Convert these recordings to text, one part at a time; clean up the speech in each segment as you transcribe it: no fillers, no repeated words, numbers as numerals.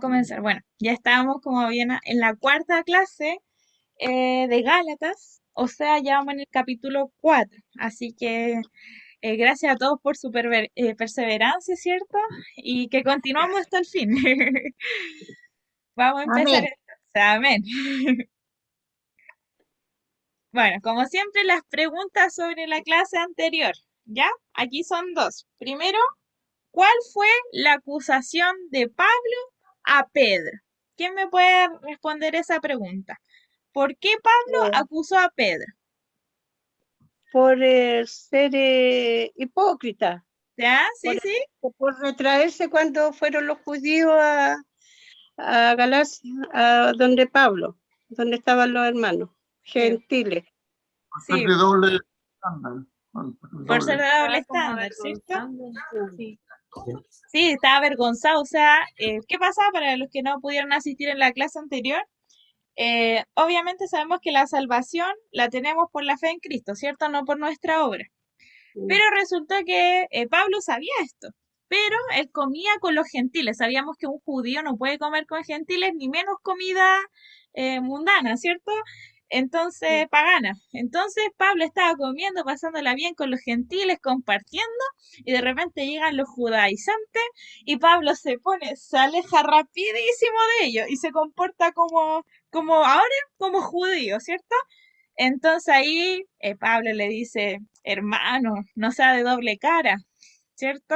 comenzar. Bueno, ya estábamos como bien en la cuarta clase de Gálatas, o sea, ya vamos en el capítulo 4. Así que gracias a todos por su perseverancia, ¿cierto? Y que continuamos hasta el fin. Vamos a empezar Amén. entonces. Amén. Bueno, como siempre, las preguntas sobre la clase anterior, ¿ya? Aquí son dos. Primero, ¿cuál fue la acusación de Pablo a Pedro? ¿Quién me puede responder esa pregunta? ¿Por qué Pablo Eh, acusó a Pedro? por ser hipócrita, ¿Ya? por, Sí, sí. por retraerse cuando fueron los judíos a Galacia, a donde Pablo, donde estaban los hermanos Sí, gentiles. Ser sí, de doble estándar. por ser Doble. de doble Estaba como estándar, ¿cierto? avergonzando. Sí. Sí, estaba avergonzado. O sea, ¿qué pasaba para los que no pudieron asistir en la clase anterior? Obviamente sabemos que la salvación la tenemos por la fe en Cristo, ¿cierto? No por nuestra obra. Pero resultó que Pablo sabía esto, pero él comía con los gentiles. Sabíamos que un judío no puede comer con gentiles, ni menos comida mundana, ¿cierto? Entonces, pagana. Entonces Pablo estaba comiendo, pasándola bien con los gentiles, compartiendo, y de repente llegan los judaizantes y Pablo se aleja rapidísimo de ellos y se comporta como ahora, como judío, ¿cierto? Entonces ahí Pablo le dice, hermano, no sea de doble cara, ¿cierto?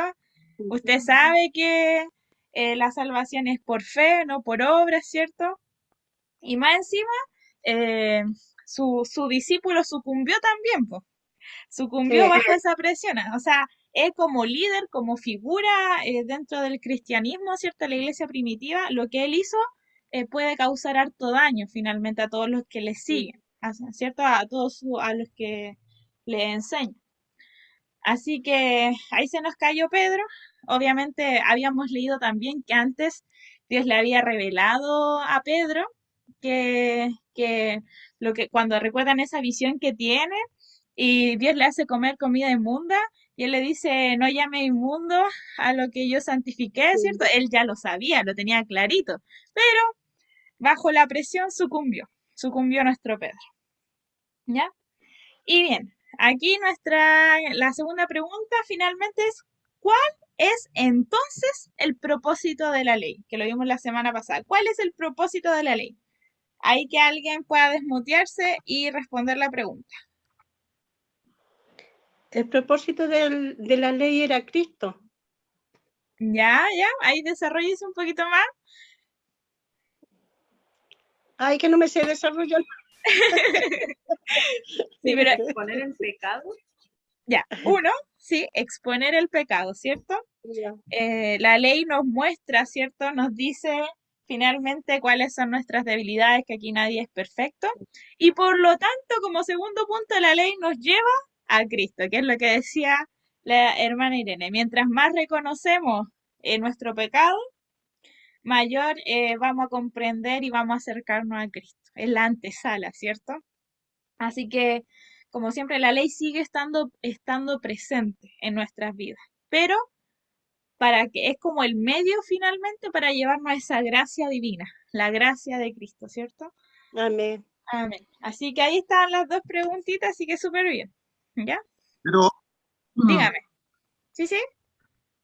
Usted sabe que la salvación es por fe, no por obras, ¿cierto? Y más encima, eh, su discípulo sucumbió también, po. Sucumbió Sí, bajo esa presión. O sea, él como líder, como figura dentro del cristianismo, ¿cierto? La iglesia primitiva, lo que él hizo puede causar harto daño finalmente a todos los que le siguen, ¿cierto? A todos a los que le enseñan. Así que ahí se nos cayó Pedro. Obviamente habíamos leído también que antes Dios le había revelado a Pedro que lo que cuando recuerdan esa visión que tiene y Dios le hace comer comida inmunda y él le dice, no llame inmundo a lo que yo santifiqué, ¿cierto? Él ya lo sabía, lo tenía clarito, pero bajo la presión sucumbió nuestro Pedro, ¿ya? Y bien, aquí la segunda pregunta finalmente es, ¿cuál es entonces el propósito de la ley? Que lo vimos la semana pasada. ¿Cuál es el propósito de la ley? Ahí que alguien pueda desmutearse y responder la pregunta. el propósito de la ley era Cristo. Ya, ya, ahí desarrolles un poquito más. Ay, que no me sé desarrollar. Sí, pero Poner el pecado. ya, uno, sí, exponer el pecado, ¿cierto? Ya. La ley nos muestra, ¿cierto? Nos dice finalmente cuáles son nuestras debilidades, que aquí nadie es perfecto. Y por lo tanto, como segundo punto, la ley nos lleva a Cristo, que es lo que decía la hermana Irene. Mientras más reconocemos nuestro pecado, mayor vamos a comprender y vamos a acercarnos a Cristo. Es la antesala, ¿cierto? Así que, como siempre, la ley sigue estando presente en nuestras vidas. Pero para que es como el medio finalmente para llevarnos a esa gracia divina, la gracia de Cristo, ¿cierto? Amén. Amén. Así que ahí están las dos preguntitas, así que súper bien. ¿Ya? Pero Dígame. ¿Sí, sí?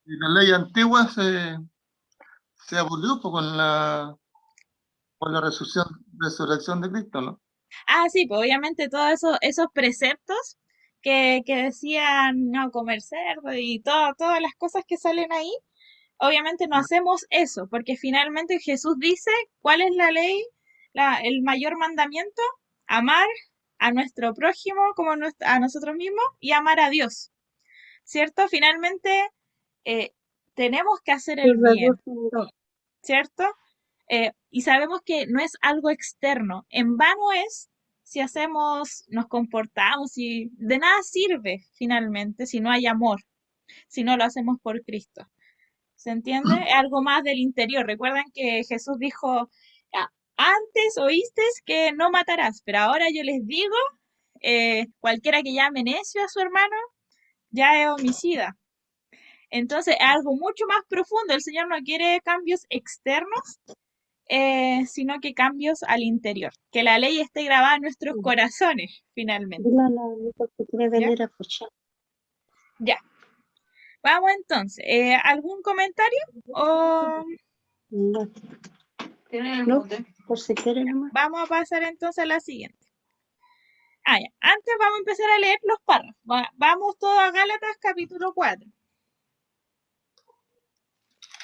y la ley antigua se abolió pues, con la resurrección de Cristo, ¿no? Ah, sí, pues obviamente todos esos preceptos que decían no comer cerdo y todas las cosas que salen ahí, obviamente no hacemos eso, porque finalmente Jesús dice, ¿cuál es la ley? El mayor mandamiento, amar a nuestro prójimo como a nosotros mismos y amar a Dios, ¿cierto? Finalmente eh, tenemos que hacer Se el bien, reduce en dos. ¿cierto? Y sabemos que no es algo externo. En vano es si hacemos, nos comportamos y de nada sirve finalmente si no hay amor, si no lo hacemos por Cristo. ¿Se entiende? Es algo más del interior. Recuerdan que Jesús dijo, "Ah, antes oíste que no matarás, pero ahora yo les digo, cualquiera que llame necio a su hermano ya es homicida. Entonces, es algo mucho más profundo. El Señor no quiere cambios externos, sino que cambios al interior. Que la ley esté grabada en nuestros corazones, finalmente. Dile a la Nico que quiere ¿Ya? venir a escuchar. Ya. Vamos entonces. ¿Algún comentario? O No, Tienen el no, mute. por si quiere nomás. vamos a pasar entonces a la siguiente. Ya. Antes vamos a empezar a leer los párrafos. Vamos todos a Gálatas capítulo 4.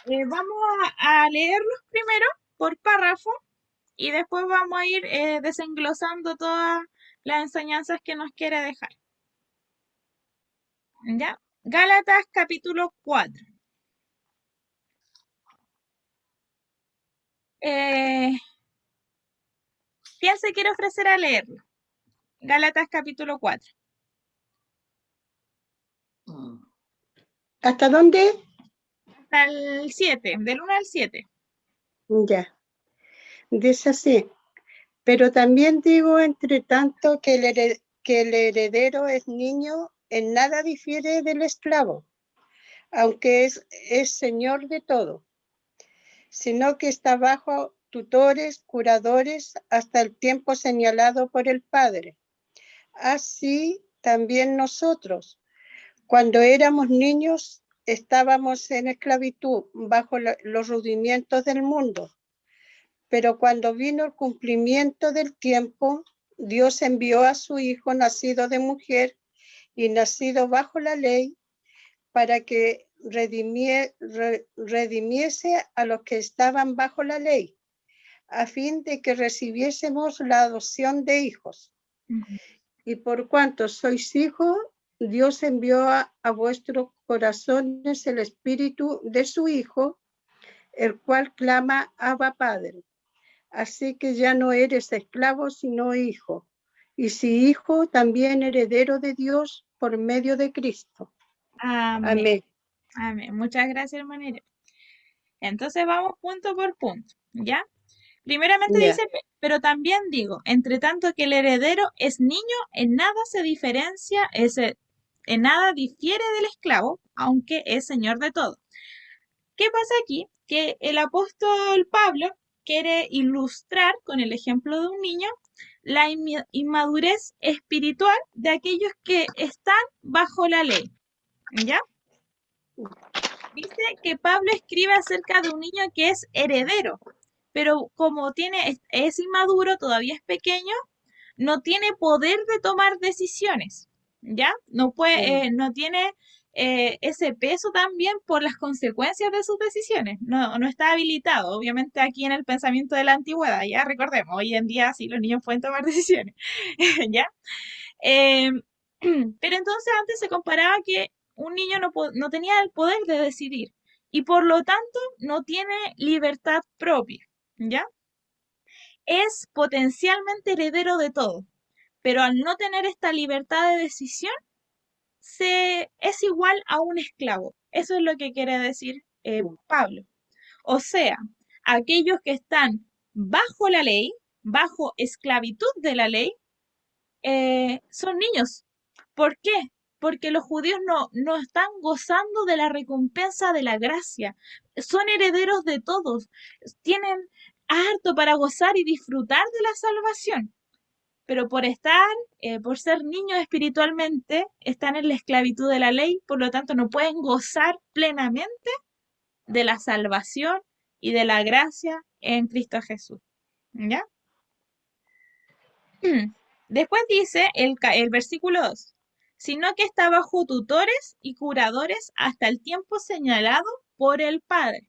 Vamos a leerlos primero por párrafo y después vamos a ir desenglosando todas las enseñanzas que nos quiere dejar. ¿Ya? Gálatas capítulo 4. ¿Quién se quiere ofrecer a leerlo? Gálatas capítulo 4. Mm. ¿Hasta dónde? Hasta el 7, del 1 al 7. Ya. Dice así. Pero también digo, entre tanto, que el heredero es niño, en nada difiere del esclavo, aunque es señor de todo, sino que está bajo tutores, curadores, hasta el tiempo señalado por el Padre. Así también nosotros, cuando éramos niños, estábamos en esclavitud bajo los rudimientos del mundo. Pero cuando vino el cumplimiento del tiempo, Dios envió a su Hijo nacido de mujer y nacido bajo la ley para que redimiese a los que estaban bajo la ley, a fin de que recibiésemos la adopción de hijos. Y por cuanto sois hijos, Dios envió a vuestros corazones el espíritu de su Hijo, el cual clama Abba Padre. Así que ya no eres esclavo, sino hijo. Y si hijo, también heredero de Dios por medio de Cristo. Amén. Amén. Amén. Muchas gracias, hermanita. Entonces vamos punto por punto, ¿ya? Primeramente Ya. dice, pero también digo, entre tanto que el heredero es niño, en nada se diferencia, en nada difiere del esclavo, aunque es señor de todo. ¿Qué pasa aquí? Que el apóstol Pablo quiere ilustrar con el ejemplo de un niño la inmadurez espiritual de aquellos que están bajo la ley, ¿ya? Dice que Pablo escribe acerca de un niño que es heredero, pero como es inmaduro, todavía es pequeño, no tiene poder de tomar decisiones, ¿ya? No puede, no tiene ese peso también por las consecuencias de sus decisiones. No está habilitado, obviamente aquí en el pensamiento de la antigüedad, ya recordemos, hoy en día sí los niños pueden tomar decisiones, ¿ya? Eh, pero entonces antes se comparaba que un niño no tenía el poder de decidir y por lo tanto no tiene libertad propia, ¿ya? Es potencialmente heredero de todo, pero al no tener esta libertad de decisión, es igual a un esclavo. Eso es lo que quiere decir Pablo. O sea, aquellos que están bajo la ley, bajo esclavitud de la ley, son niños. ¿Por qué? Porque los judíos no están gozando de la recompensa de la gracia. Son herederos de todos. Tienen harto para gozar y disfrutar de la salvación. Pero por ser niños espiritualmente, están en la esclavitud de la ley, por lo tanto no pueden gozar plenamente de la salvación y de la gracia en Cristo Jesús. ¿Ya? Después dice el versículo 2, sino que está bajo tutores y curadores hasta el tiempo señalado por el Padre.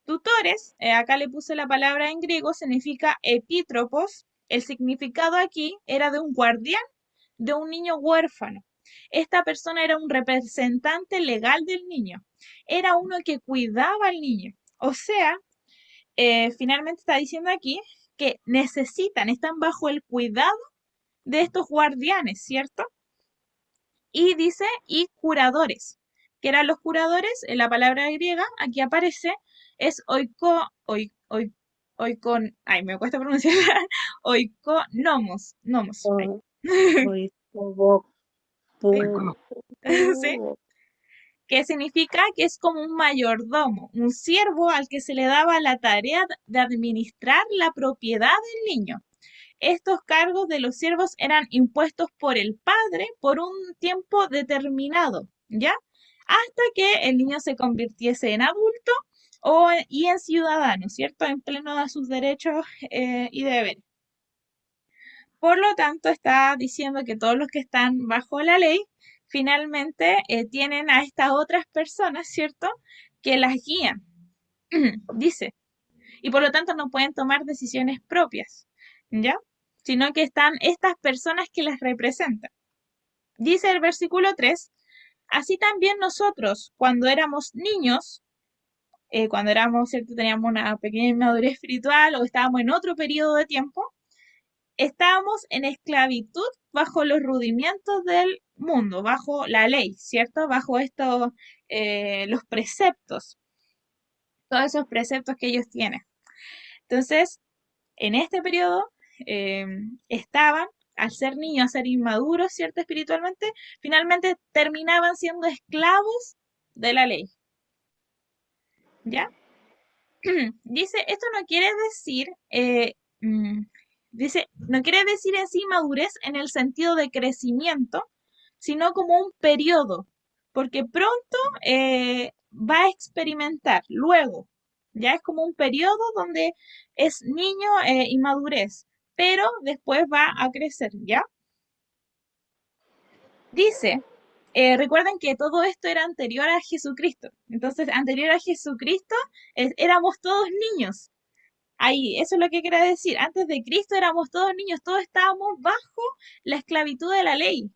Tutores, acá le puse la palabra en griego, significa epítropos. El significado aquí era de un guardián de un niño huérfano. Esta persona era un representante legal del niño. Era uno que cuidaba al niño. O sea, finalmente está diciendo aquí que están bajo el cuidado de estos guardianes, ¿cierto? Y dice, y curadores. ¿Qué eran los curadores? En la palabra griega, aquí aparece, es ay, me cuesta pronunciar, oikonomos, Hoy, ¿Sí? que significa que es como un mayordomo, un siervo al que se le daba la tarea de administrar la propiedad del niño. Estos cargos de los siervos eran impuestos por el padre por un tiempo determinado, ¿ya? Hasta que el niño se convirtiese en adulto y en ciudadano, ¿cierto? En pleno de sus derechos y deberes. Por lo tanto, está diciendo que todos los que están bajo la ley finalmente tienen a estas otras personas, ¿cierto? Que las guían, dice, y por lo tanto no pueden tomar decisiones propias, ¿ya? Sino que están estas personas que las representan. Dice el versículo 3, así también nosotros, cuando éramos niños, cuando éramos, ¿cierto? Teníamos una pequeña inmadurez espiritual o estábamos en otro periodo de tiempo, estábamos en esclavitud bajo los rudimientos del mundo, bajo la ley, ¿cierto? Bajo estos, los preceptos, todos esos preceptos que ellos tienen. Entonces, en este periodo estaban, al ser niños, al ser inmaduros, ¿cierto? Espiritualmente, finalmente terminaban siendo esclavos de la ley. ¿Ya? Dice, esto no quiere decir, dice, no quiere decir en sí madurez en el sentido de crecimiento, sino como un periodo, porque pronto va a experimentar, luego, ya es como un periodo donde es niño y madurez, pero después va a crecer, ¿ya? Dice, recuerden que todo esto era anterior a Jesucristo, entonces anterior a Jesucristo éramos todos niños. Ahí, eso es lo que quiere decir. Antes de Cristo éramos todos niños, todos estábamos bajo la esclavitud de la ley.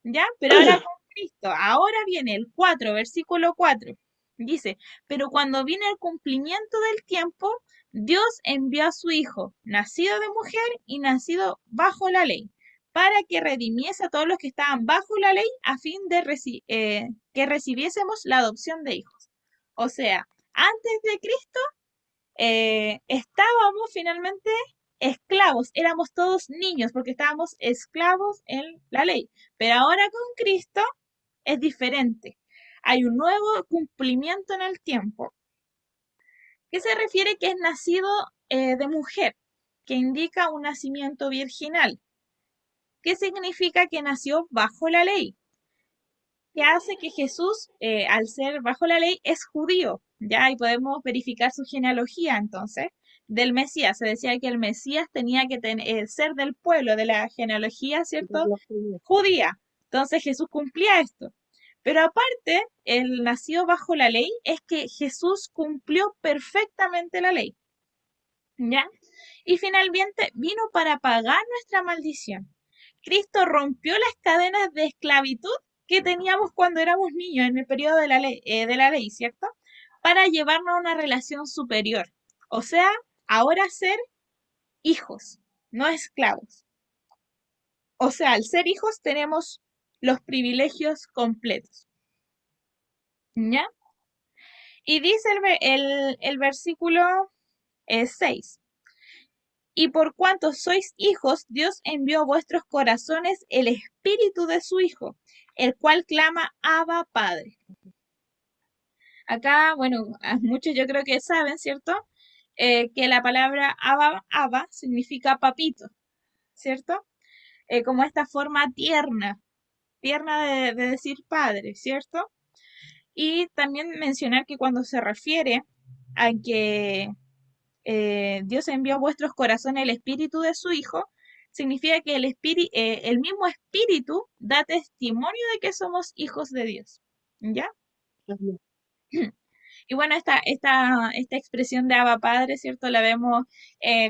¿Ya? Pero ahora con Cristo, ahora viene el 4, versículo 4. Dice, pero cuando viene el cumplimiento del tiempo, Dios envió a su Hijo, nacido de mujer y nacido bajo la ley, para que redimiese a todos los que estaban bajo la ley a fin de que recibiésemos la adopción de hijos. O sea, antes de Cristo estábamos finalmente esclavos, éramos todos niños porque estábamos esclavos en la ley, pero ahora con Cristo es diferente. Hay un nuevo cumplimiento en el tiempo. ¿Qué se refiere que es nacido de mujer? Que indica un nacimiento virginal. ¿Qué significa que nació bajo la ley? Que hace que Jesús, al ser bajo la ley, es judío, ¿ya? Y podemos verificar su genealogía, entonces, del Mesías. Se decía que el Mesías tenía que ser del pueblo, de la genealogía, ¿cierto? Judía. Entonces Jesús cumplía esto. Pero aparte, el nacido bajo la ley es que Jesús cumplió perfectamente la ley, ¿ya? Y finalmente vino para pagar nuestra maldición. Cristo rompió las cadenas de esclavitud que teníamos cuando éramos niños en el periodo de la ley, ¿cierto? Para llevarnos a una relación superior. O sea, ahora ser hijos, no esclavos. O sea, al ser hijos tenemos los privilegios completos. ¿Ya? Y dice el versículo 6. Y por cuanto sois hijos, Dios envió a vuestros corazones el espíritu de su Hijo, el cual clama Abba Padre. Acá, bueno, muchos yo creo que saben, ¿cierto? Que la palabra Abba significa papito, ¿cierto? Como esta forma tierna de decir padre, ¿cierto? Y también mencionar que cuando se refiere a que Dios envió a vuestros corazones el espíritu de su Hijo, significa que el mismo espíritu da testimonio de que somos hijos de Dios. ¿Ya? Y bueno, esta expresión de Abba Padre, ¿cierto? La vemos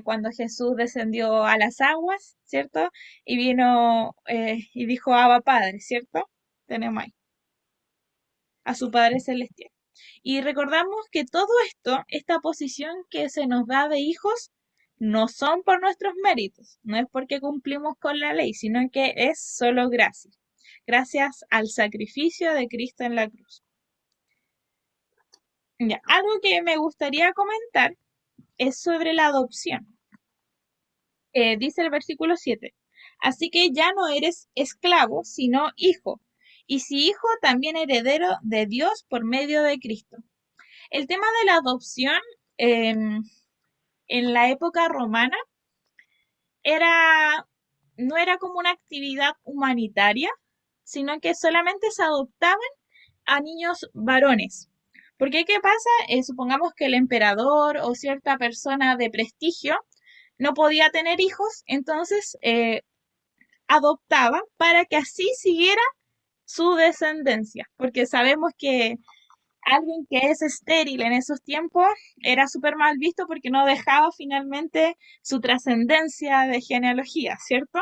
cuando Jesús descendió a las aguas, ¿cierto? Y vino y dijo Abba Padre, ¿cierto? Tenemos ahí a su Padre Celestial. Y recordamos que todo esto, esta posición que se nos da de hijos, no son por nuestros méritos, no es porque cumplimos con la ley, sino que es solo gracia, gracias al sacrificio de Cristo en la cruz. Ya, algo que me gustaría comentar es sobre la adopción. Dice el versículo 7, así que ya no eres esclavo, sino hijo, y si hijo, también heredero de Dios por medio de Cristo. El tema de la adopción en la época romana era, no era como una actividad humanitaria, sino que solamente se adoptaban a niños varones. Porque, ¿qué pasa? Supongamos que el emperador o cierta persona de prestigio no podía tener hijos, entonces adoptaba para que así siguiera su descendencia, porque sabemos que alguien que es estéril en esos tiempos era súper mal visto porque no dejaba finalmente su trascendencia de genealogía, ¿cierto?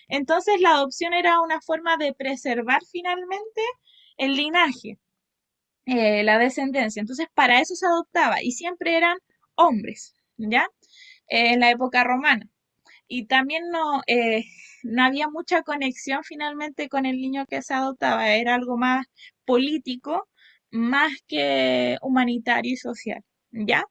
Entonces la adopción era una forma de preservar finalmente el linaje, la descendencia. Entonces para eso se adoptaba y siempre eran hombres, ¿ya? En la época romana. Y también no había mucha conexión finalmente con el niño que se adoptaba, era algo más político, más que humanitario y social, ¿ya?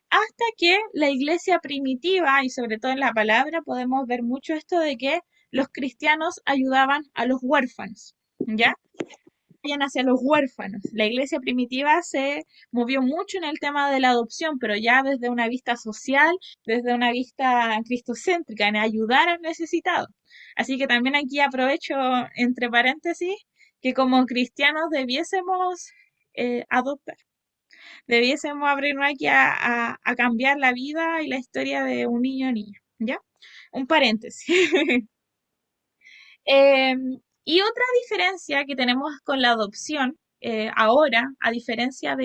Hasta que la iglesia primitiva, y sobre todo en la palabra, podemos ver mucho esto de que los cristianos ayudaban a los huérfanos, ¿ya? Hacia los huérfanos. La iglesia primitiva se movió mucho en el tema de la adopción, pero ya desde una vista social, desde una vista cristocéntrica, en ayudar al necesitado. Así que también aquí aprovecho, entre paréntesis, que como cristianos debiésemos adoptar, debiésemos abrirnos aquí a cambiar la vida y la historia de un niño o niña, ¿ya? Un paréntesis. Y otra diferencia que tenemos con la adopción ahora, a diferencia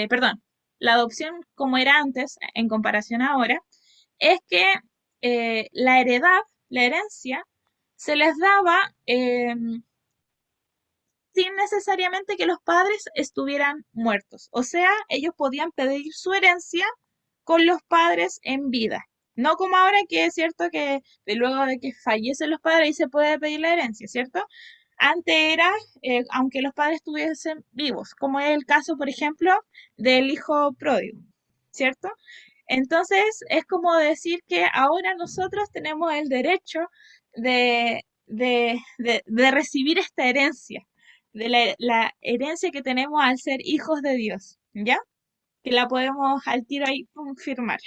perdón, la adopción como era antes en comparación a ahora, es que la heredad, la herencia, se les daba sin necesariamente que los padres estuvieran muertos. O sea, ellos podían pedir su herencia con los padres en vida. No como ahora que es cierto que luego de que fallecen los padres ahí se puede pedir la herencia, ¿cierto? Antes era, aunque los padres estuviesen vivos, como es el caso, por ejemplo, del hijo pródigo, ¿cierto? Entonces es como decir que ahora nosotros tenemos el derecho de recibir esta herencia, de la herencia que tenemos al ser hijos de Dios, ¿ya? Que la podemos al tiro ahí confirmar.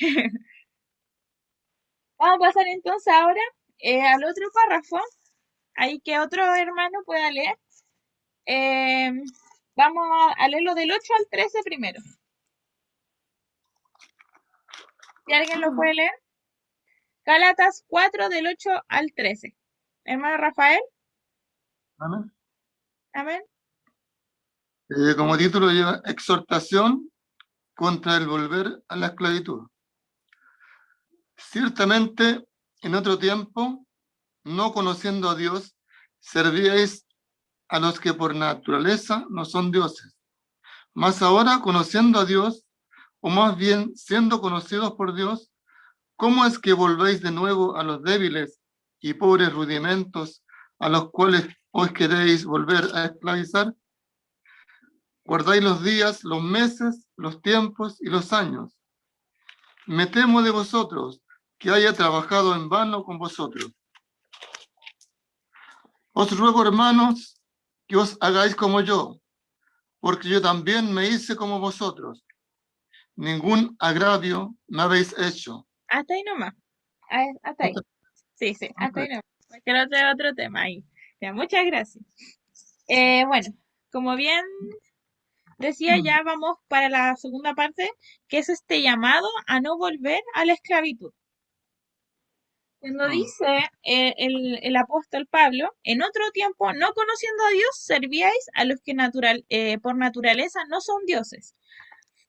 Vamos a pasar entonces ahora al otro párrafo, ahí que otro hermano pueda leer. Eh, Vamos a leerlo del 8 al 13 primero. Si alguien lo puede leer. Gálatas 4 del 8 al 13. Hermano Rafael, Amén. amén. Como título lleva exhortación contra el volver a la esclavitud. Ciertamente, en otro tiempo, no conociendo a Dios, servíais a los que por naturaleza no son dioses. Mas ahora, conociendo a Dios, o más bien siendo conocidos por Dios, ¿cómo es que volvéis de nuevo a los débiles y pobres rudimentos a los cuales os queréis volver a esclavizar? Guardáis los días, los meses, los tiempos y los años. Me temo de vosotros, que haya trabajado en vano con vosotros. Os ruego, hermanos, que os hagáis como yo, porque yo también me hice como vosotros. Ningún agravio me habéis hecho. Hasta ahí nomás. Hasta ahí. Sí, hasta ahí nomás. Quiero hacer otro tema ahí. Ya, muchas gracias. Bueno, como bien decía, ya vamos para la segunda parte, que es este llamado a no volver a la esclavitud. Cuando dice el apóstol Pablo, en otro tiempo, no conociendo a Dios, servíais a los que por naturaleza no son dioses.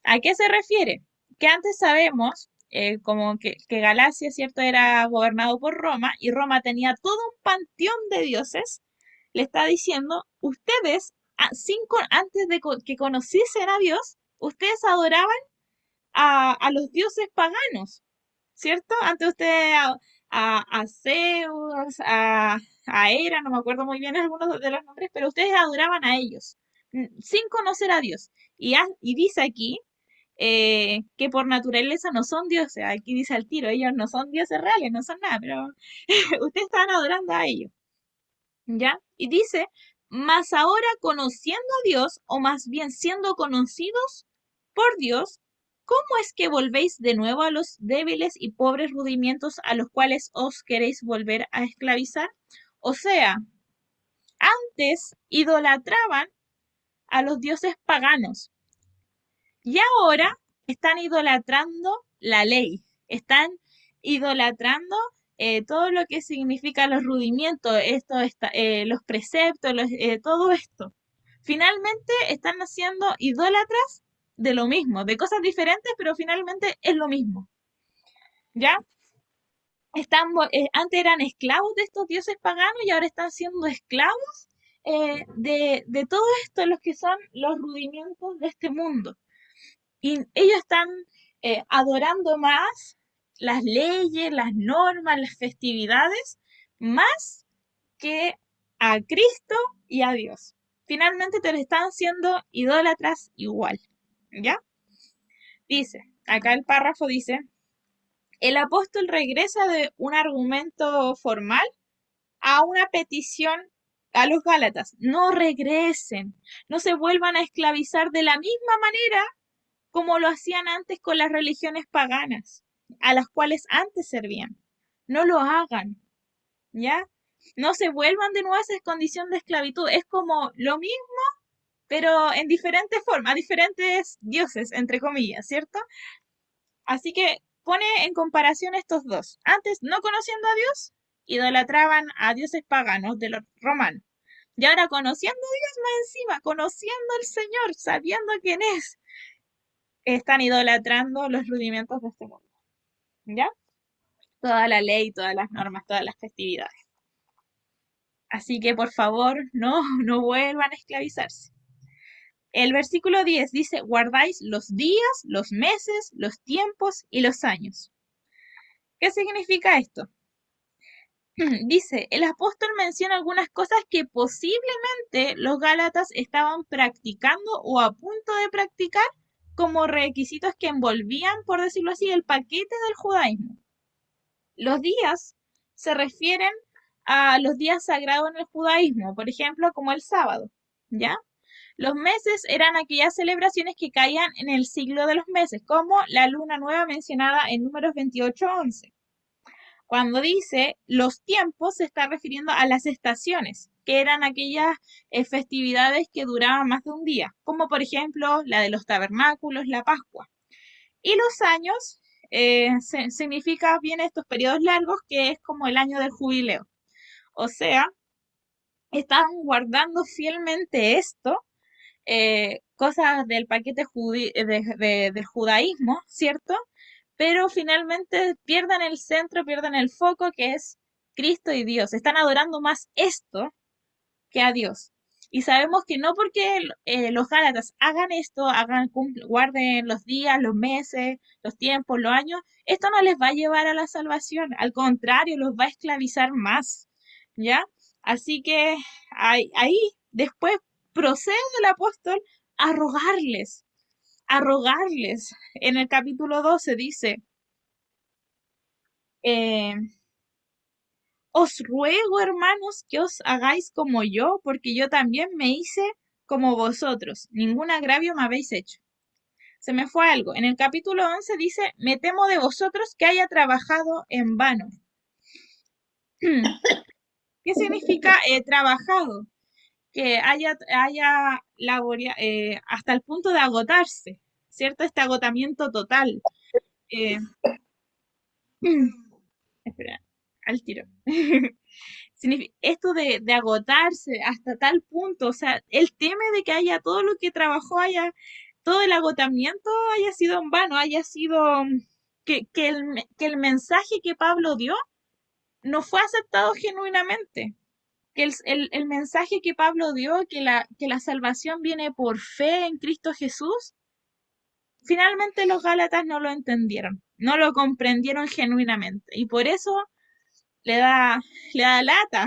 ¿A qué se refiere? Que antes sabemos, como que Galacia, ¿cierto?, era gobernado por Roma y Roma tenía todo un panteón de dioses. Le está diciendo, ustedes, antes de que conociesen a Dios, ustedes adoraban a los dioses paganos, ¿cierto? Antes ustedes a Zeus, a Hera, no me acuerdo muy bien algunos de los nombres, pero ustedes adoraban a ellos, sin conocer a Dios. Y dice aquí que por naturaleza no son dioses, aquí dice al tiro, ellos no son dioses reales, no son nada, pero ustedes están adorando a ellos, ¿ya? Y dice, Mas ahora conociendo a Dios, o más bien siendo conocidos por Dios, ¿cómo es que volvéis de nuevo a los débiles y pobres rudimientos a los cuales os queréis volver a esclavizar? O sea, antes idolatraban a los dioses paganos y ahora están idolatrando la ley, están idolatrando todo lo que significa los rudimientos, los preceptos, todo esto. Finalmente están haciendo idólatras de lo mismo, de cosas diferentes, pero finalmente es lo mismo. ¿Ya? Antes eran esclavos de estos dioses paganos y ahora están siendo esclavos de todo esto, los que son los rudimientos de este mundo. Y ellos están adorando más las leyes, las normas, las festividades, más que a Cristo y a Dios. Finalmente te lo están siendo idólatras igual. ¿Ya? Dice, acá el párrafo dice, el apóstol regresa de un argumento formal a una petición a los Gálatas. No regresen, no se vuelvan a esclavizar de la misma manera como lo hacían antes con las religiones paganas, a las cuales antes servían. No lo hagan, ¿ya? No se vuelvan de nuevo a esa condición de esclavitud. Es como lo mismo, pero en diferentes formas, diferentes dioses, entre comillas, ¿cierto? Así que pone en comparación estos dos. Antes, no conociendo a Dios, idolatraban a dioses paganos de los romanos. Y ahora conociendo a Dios más encima, conociendo al Señor, sabiendo quién es, están idolatrando los rudimentos de este mundo. ¿Ya? Toda la ley, todas las normas, todas las festividades. Así que por favor, no vuelvan a esclavizarse. El versículo 10 dice, guardáis los días, los meses, los tiempos y los años. ¿Qué significa esto? Dice, el apóstol menciona algunas cosas que posiblemente los gálatas estaban practicando o a punto de practicar como requisitos que envolvían, por decirlo así, el paquete del judaísmo. Los días se refieren a los días sagrados en el judaísmo, por ejemplo, como el sábado, ¿ya? Los meses eran aquellas celebraciones que caían en el siglo de los meses, como la luna nueva mencionada en Números 28:11. Cuando dice los tiempos, se está refiriendo a las estaciones, que eran aquellas festividades que duraban más de un día, como por ejemplo la de los tabernáculos, la Pascua. Y los años significa bien estos periodos largos, que es como el año del jubileo. O sea, estaban guardando fielmente esto, cosas del paquete del judaísmo, ¿cierto? Pero finalmente pierden el centro, pierden el foco, que es Cristo y Dios. Están adorando más esto que a Dios. Y sabemos que no porque los gálatas hagan esto, guarden los días, los meses, los tiempos, los años, esto no les va a llevar a la salvación. Al contrario, los va a esclavizar más. ¿Ya? Así que ahí después procede el apóstol a rogarles, a rogarles. En el capítulo 12 dice, os ruego, hermanos, que os hagáis como yo, porque yo también me hice como vosotros. Ningún agravio me habéis hecho. Se me fue algo. En el capítulo 11 dice, me temo de vosotros que haya trabajado en vano. ¿Qué significa trabajado? Que haya laboria, hasta el punto de agotarse, ¿cierto? Este agotamiento total. Espera, al tiro. Esto de agotarse hasta tal punto, o sea, él teme de que haya todo lo que trabajó, todo el agotamiento haya sido en vano, haya sido que el mensaje que Pablo dio no fue aceptado genuinamente. Que el mensaje que Pablo dio, que la salvación viene por fe en Cristo Jesús, finalmente los gálatas no lo entendieron, no lo comprendieron genuinamente. Y por eso le da lata.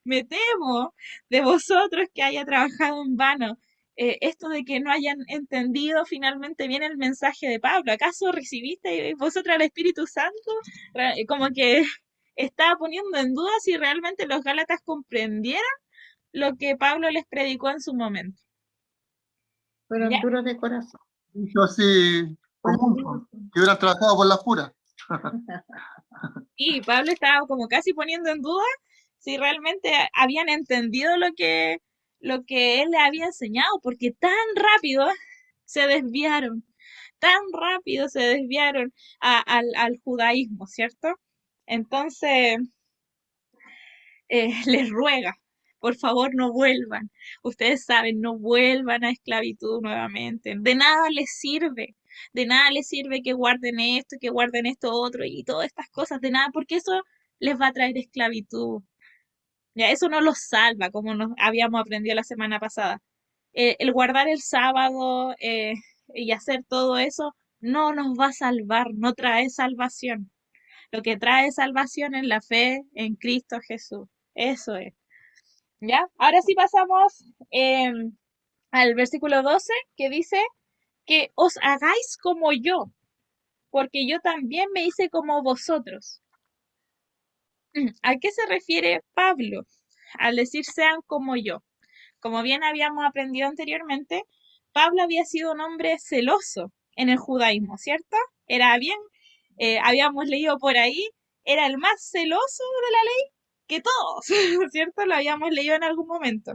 Me temo de vosotros que haya trabajado en vano. Esto de que no hayan entendido finalmente bien el mensaje de Pablo. ¿Acaso recibisteis vosotros al Espíritu Santo? Como que está poniendo en duda si realmente los gálatas comprendieron lo que Pablo les predicó en su momento. Fueron ¿Ya? duros de corazón. Dicho así Fueron común, duros. que hubieran trabajado por las puras. Y Pablo estaba como casi poniendo en duda si realmente habían entendido lo que él le había enseñado, porque tan rápido se desviaron al judaísmo, ¿cierto? Entonces, les ruega, por favor no vuelvan. Ustedes saben, no vuelvan a esclavitud nuevamente. De nada les sirve que guarden esto, que guarden esto otro y todas estas cosas, de nada, porque eso les va a traer esclavitud. Ya, eso no los salva, como nos habíamos aprendido la semana pasada. El guardar el sábado y hacer todo eso no nos va a salvar, no trae salvación. Lo que trae salvación es la fe en Cristo Jesús. Eso es. ¿Ya? Ahora sí pasamos al versículo 12 que dice que os hagáis como yo, porque yo también me hice como vosotros. ¿A qué se refiere Pablo al decir sean como yo? Como bien habíamos aprendido anteriormente, Pablo había sido un hombre celoso en el judaísmo, ¿cierto? Era bien, habíamos leído por ahí, era el más celoso de la ley que todos, ¿cierto? Lo habíamos leído en algún momento.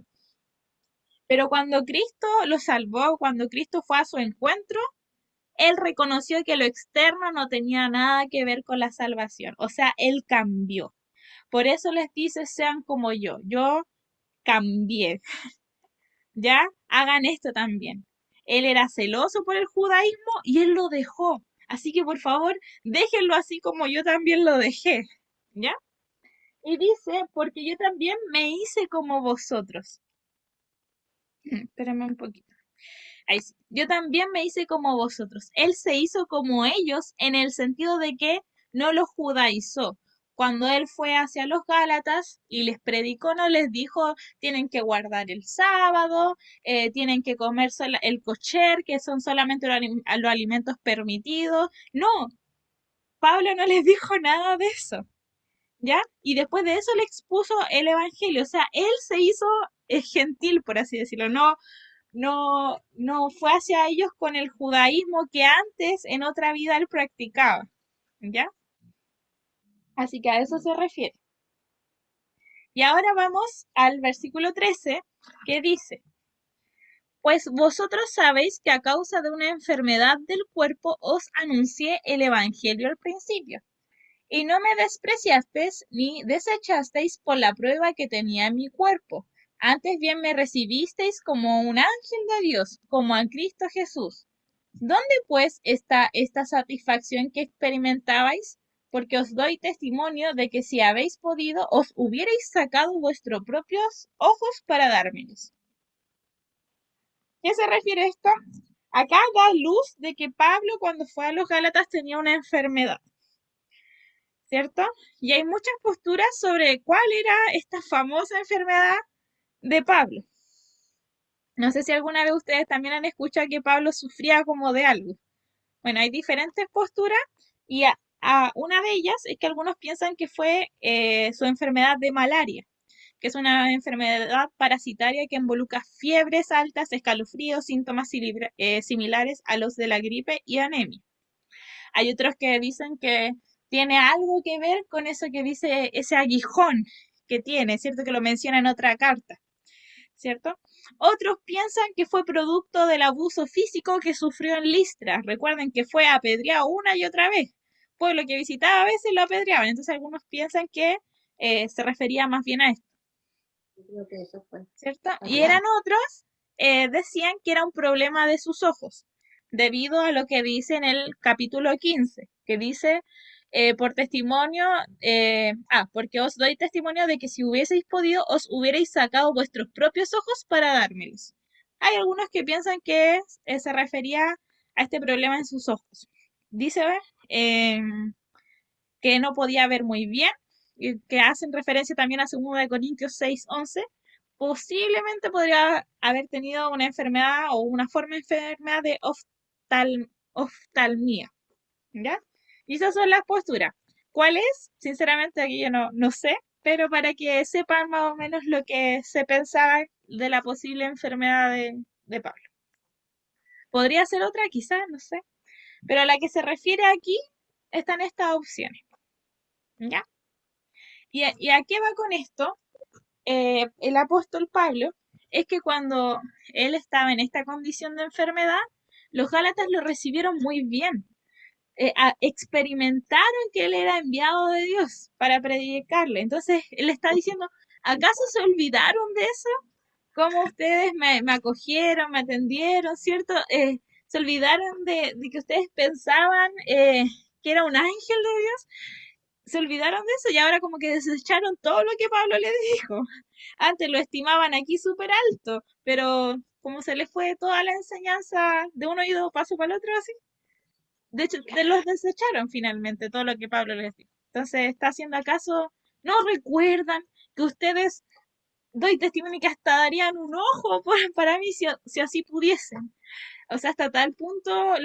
Pero cuando Cristo lo salvó, cuando Cristo fue a su encuentro, él reconoció que lo externo no tenía nada que ver con la salvación. O sea, él cambió. Por eso les dice, sean como yo. Yo cambié. Ya, hagan esto también. Él era celoso por el judaísmo y él lo dejó. Así que por favor, déjenlo así como yo también lo dejé. ¿Ya? Y dice, porque yo también me hice como vosotros. Espérame un poquito. Ahí sí. Yo también me hice como vosotros. Él se hizo como ellos en el sentido de que no los judaizó. Cuando él fue hacia los Gálatas y les predicó, no les dijo tienen que guardar el sábado, tienen que comer el kosher, que son solamente los alimentos permitidos. No, Pablo no les dijo nada de eso, ¿ya? Y después de eso le expuso el evangelio. O sea, él se hizo gentil, por así decirlo. No fue hacia ellos con el judaísmo que antes en otra vida él practicaba, ¿ya? Así que a eso se refiere. Y ahora vamos al versículo 13 que dice, pues vosotros sabéis que a causa de una enfermedad del cuerpo os anuncié el evangelio al principio, y no me despreciasteis ni desechasteis por la prueba que tenía en mi cuerpo. Antes bien me recibisteis como un ángel de Dios, como a Cristo Jesús. ¿Dónde pues está esta satisfacción que experimentabais? Porque os doy testimonio de que si habéis podido, os hubierais sacado vuestros propios ojos para dármelos. ¿Qué se refiere esto? Acá da luz de que Pablo cuando fue a los Gálatas tenía una enfermedad, ¿cierto? Y hay muchas posturas sobre cuál era esta famosa enfermedad de Pablo. No sé si alguna vez ustedes también han escuchado que Pablo sufría como de algo. Bueno, hay diferentes posturas y una de ellas es que algunos piensan que fue su enfermedad de malaria, que es una enfermedad parasitaria que involucra fiebres altas, escalofríos, síntomas similares a los de la gripe y anemia. Hay otros que dicen que tiene algo que ver con eso que dice ese aguijón que tiene, ¿cierto? Que lo menciona en otra carta, ¿cierto? Otros piensan que fue producto del abuso físico que sufrió en Listra. Recuerden que fue apedreado una y otra vez. Pueblo que visitaba a veces lo apedreaban. Entonces algunos piensan que se refería más bien a esto. Yo creo que eso fue. ¿Cierto? Y eran otros, decían que era un problema de sus ojos, debido a lo que dice en el capítulo 15, que dice, por testimonio, porque os doy testimonio de que si hubieseis podido, os hubierais sacado vuestros propios ojos para dármelos. Hay algunos que piensan que se refería a este problema en sus ojos. Dice que no podía ver muy bien, y que hacen referencia también a 2 Corintios 6:11, posiblemente podría haber tenido una enfermedad o una forma de enfermedad de oftalmía, ¿ya? Y esas son las posturas. ¿Cuál es? Sinceramente aquí yo no sé, pero para que sepan más o menos lo que se pensaba de la posible enfermedad de Pablo. Podría ser otra, quizás, no sé, pero a la que se refiere aquí están estas opciones, ¿ya? ¿Y a qué va con esto? El apóstol Pablo es que cuando él estaba en esta condición de enfermedad, los Gálatas lo recibieron muy bien. Experimentaron que él era enviado de Dios para predicarle. Entonces, él está diciendo, ¿acaso se olvidaron de eso? ¿Cómo ustedes me acogieron, me atendieron, cierto? ¿Se olvidaron de que ustedes pensaban que era un ángel de Dios? Se olvidaron de eso y ahora como que desecharon todo lo que Pablo les dijo. Antes lo estimaban aquí súper alto, pero como se les fue toda la enseñanza de un oído paso para el otro, así. De hecho, los desecharon finalmente todo lo que Pablo les dijo. Entonces, ¿está haciendo acaso? ¿No recuerdan que ustedes, doy testimonio que hasta darían un ojo para mí si así pudiesen? O sea, hasta tal punto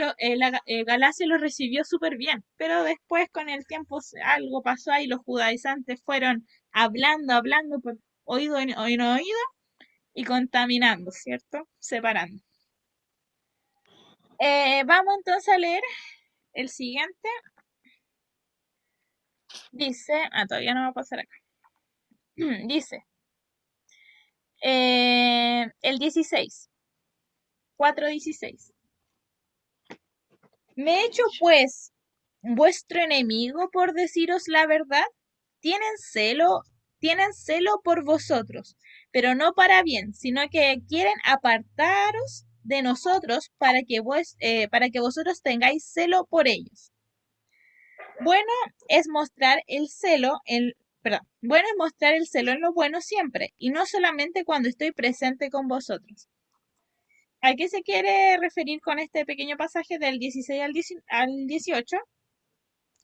Galacia lo recibió súper bien, pero después con el tiempo algo pasó ahí, los judaizantes fueron hablando por oído en oído y contaminando, ¿cierto? Separando. Vamos entonces a leer el siguiente. Dice, todavía no va a pasar acá. Dice, el 16, 4:16. ¿Me he hecho pues vuestro enemigo por deciros la verdad? Tienen celo, tienen celo por vosotros, pero no para bien, sino que quieren apartaros de nosotros para que vosotros tengáis celo por ellos. Bueno es mostrar el celo bueno es mostrar el celo en lo bueno siempre, y no solamente cuando estoy presente con vosotros. ¿A qué se quiere referir con este pequeño pasaje del 16 al 18?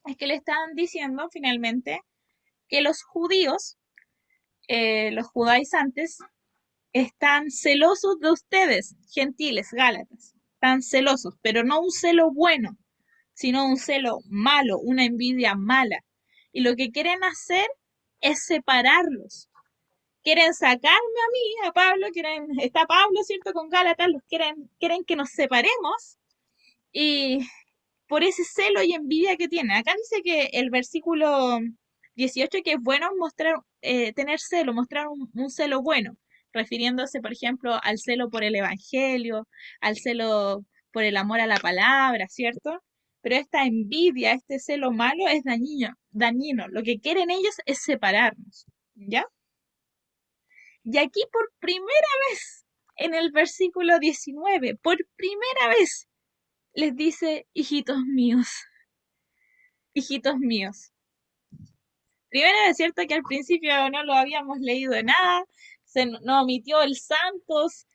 Es que le están diciendo finalmente que los judíos, los judaizantes, están celosos de ustedes, gentiles, gálatas. Están celosos, pero no un celo bueno, sino un celo malo, una envidia mala. Y lo que quieren hacer es separarlos. Quieren sacarme a mí, a Pablo, está Pablo, ¿cierto? Con Gálatas, quieren que nos separemos y por ese celo y envidia que tienen. Acá dice que el versículo 18 que es bueno mostrar, tener celo, mostrar un celo bueno, refiriéndose, por ejemplo, al celo por el Evangelio, al celo por el amor a la palabra, ¿cierto? Pero esta envidia, este celo malo es dañino. Lo que quieren ellos es separarnos, ¿ya? Y aquí por primera vez, en el versículo 19, por primera vez les dice, hijitos míos, hijitos míos. Primero es cierto que al principio no lo habíamos leído de nada, se nos omitió el santos,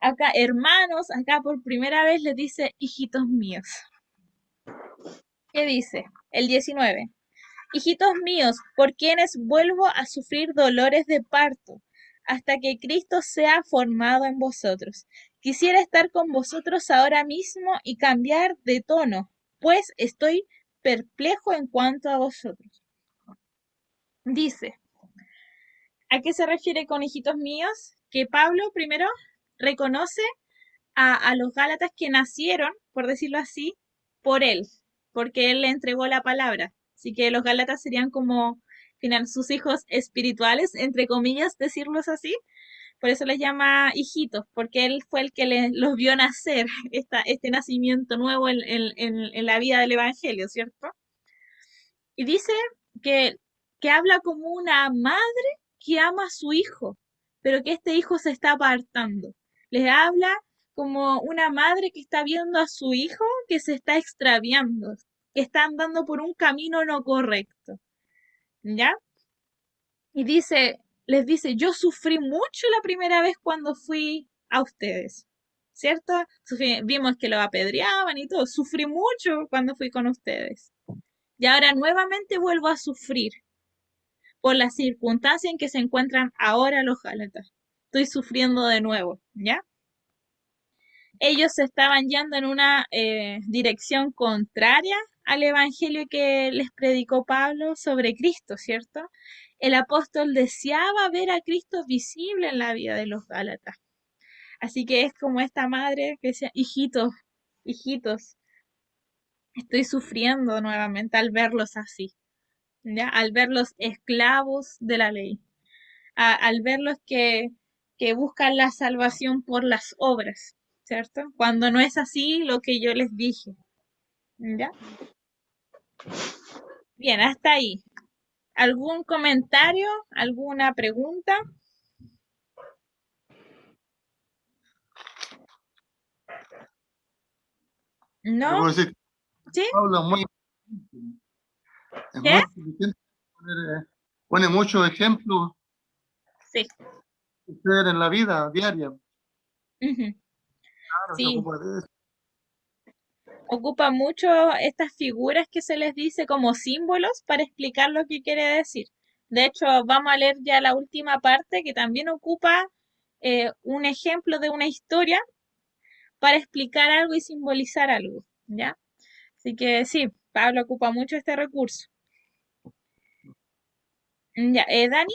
acá hermanos, acá por primera vez les dice, hijitos míos. ¿Qué dice? El 19. Hijitos míos, por quienes vuelvo a sufrir dolores de parto, hasta que Cristo sea formado en vosotros. Quisiera estar con vosotros ahora mismo y cambiar de tono, pues estoy perplejo en cuanto a vosotros. Dice, ¿a qué se refiere con hijitos míos? Que Pablo primero reconoce a los Gálatas que nacieron, por decirlo así, por él, porque él le entregó la palabra. Así que los Gálatas serían como sus hijos espirituales, entre comillas, decirlos así. Por eso les llama hijitos, porque él fue el que los vio nacer, este nacimiento nuevo en la vida del Evangelio, ¿cierto? Y dice que, que habla como una madre que ama a su hijo, pero que este hijo se está apartando. Les habla como una madre que está viendo a su hijo que se está extraviando, que está andando por un camino no correcto. ¿Ya? Y les dice, yo sufrí mucho la primera vez cuando fui a ustedes, ¿cierto? Vimos que lo apedreaban y todo, sufrí mucho cuando fui con ustedes. Y ahora nuevamente vuelvo a sufrir por la circunstancia en que se encuentran ahora los Gálatas. Estoy sufriendo de nuevo, ¿ya? Ellos se estaban yendo en una dirección contraria al evangelio que les predicó Pablo sobre Cristo, ¿cierto? el apóstol deseaba ver a Cristo visible en la vida de los Gálatas. Así que es como esta madre que decía, hijitos, hijitos, estoy sufriendo nuevamente al verlos así, ¿ya? Al verlos esclavos de la ley, al verlos que buscan la salvación por las obras, ¿cierto? Cuando no es así lo que yo les dije, ¿ya? Bien, hasta ahí. ¿Algún comentario? ¿Alguna pregunta? Yo ¿No? puedo decir que ¿Sí? Pablo es ¿Qué? muy inteligente, pone muchos ejemplos Sí. que suceden en la vida diaria. Ujú. Claro, se Sí. ocupa de eso. Ocupa mucho estas figuras que se les dice como símbolos para explicar lo que quiere decir. De hecho, vamos a leer ya la última parte que también ocupa un ejemplo de una historia para explicar algo y simbolizar algo, ¿ya? Así que sí, Pablo ocupa mucho este recurso. Ya, Dani,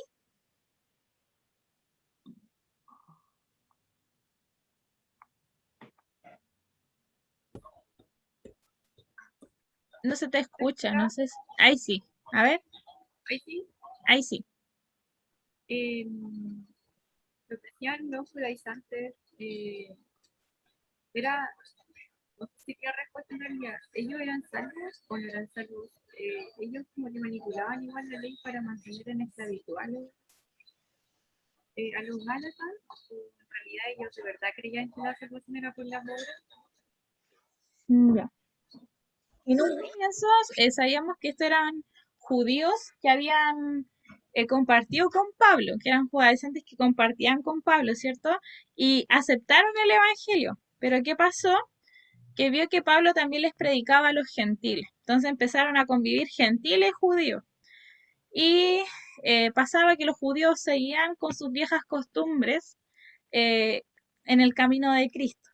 no se te escucha, no sé. Ahí sí. A ver, Ahí sí, ahí sí. lo que decían los judaizantes era, no sé si qué respuesta en realidad, ellos eran salvos o no eran salvos, ellos como que manipulaban igual la ley para mantener en esclavitud a los gálatas, o en realidad ellos de verdad creían que la salvación era por las obras. Ya. En un comienzo sabíamos que estos eran judíos que habían compartido con Pablo, que eran judaizantes que compartían con Pablo, ¿cierto? Y aceptaron el Evangelio. Pero ¿qué pasó? Que vio que Pablo también les predicaba a los gentiles. Entonces empezaron a convivir gentiles judíos. Y pasaba que los judíos seguían con sus viejas costumbres eh, en el camino de Cristo,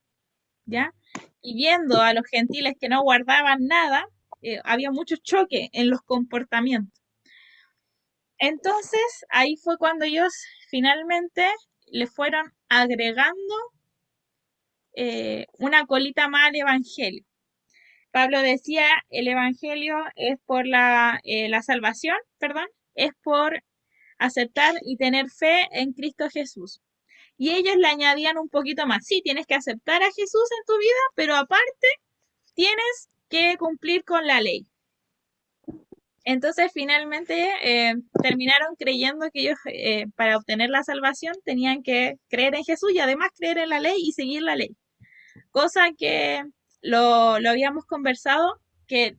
¿ya? Y viendo a los gentiles que no guardaban nada, había mucho choque en los comportamientos. Entonces, ahí fue cuando ellos finalmente le fueron agregando una colita más al Evangelio. Pablo decía, el Evangelio es por la salvación, perdón, es por aceptar y tener fe en Cristo Jesús. Y ellos le añadían un poquito más. Sí, tienes que aceptar a Jesús en tu vida, pero aparte tienes que cumplir con la ley. Entonces, finalmente, terminaron creyendo que ellos, para obtener la salvación, tenían que creer en Jesús y además creer en la ley y seguir la ley. Cosa que lo habíamos conversado, que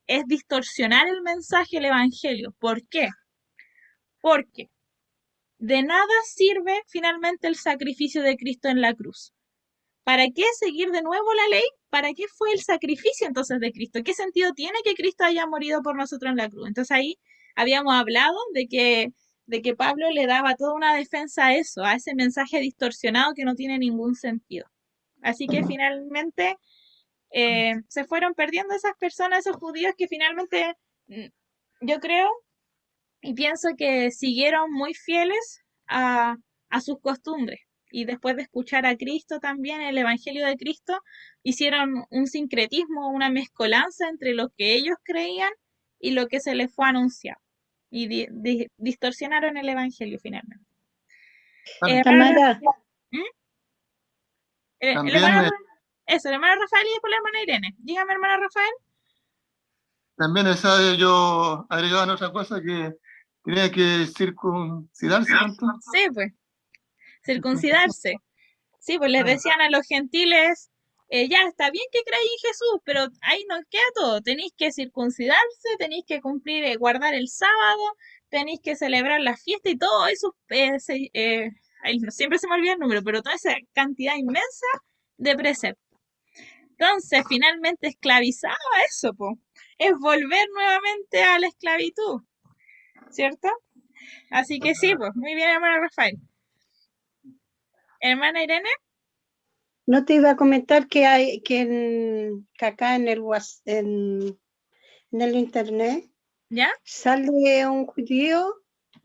es distorsionar el mensaje del Evangelio. ¿Por qué? Porque de nada sirve finalmente el sacrificio de Cristo en la cruz. ¿Para qué seguir de nuevo la ley? ¿Para qué fue el sacrificio entonces de Cristo? ¿Qué sentido tiene que Cristo haya morido por nosotros en la cruz? Entonces ahí habíamos hablado de que Pablo le daba toda una defensa a eso, a ese mensaje distorsionado que no tiene ningún sentido. Así que finalmente se fueron perdiendo esas personas, esos judíos que finalmente yo creo y pienso que siguieron muy fieles a sus costumbres. Y después de escuchar a Cristo también, el Evangelio de Cristo, hicieron un sincretismo, una mezcolanza entre lo que ellos creían y lo que se les fue anunciado. Y distorsionaron el Evangelio finalmente. Tamara, ¿Mm? El También, hermano, eso, el hermano Rafael y después la hermana Irene. Dígame, hermano Rafael. también esa yo agregaban otra cosa que tenía que circuncidarse, ¿cuánto? Sí, pues, circuncidarse. Sí, pues les decían a los gentiles, ya está bien que creáis en Jesús, pero ahí nos queda todo. Tenéis que circuncidarse, tenéis que cumplir, guardar el sábado, tenéis que celebrar la fiesta y todo eso. Siempre se me olvida el número, pero toda esa cantidad inmensa de preceptos. Entonces, finalmente esclavizado a eso, po. Es volver nuevamente a la esclavitud, ¿cierto? Así que sí, pues, muy bien, hermano Rafael. Hermana Irene. no te iba a comentar que hay que acá en el internet ¿Ya? sale un judío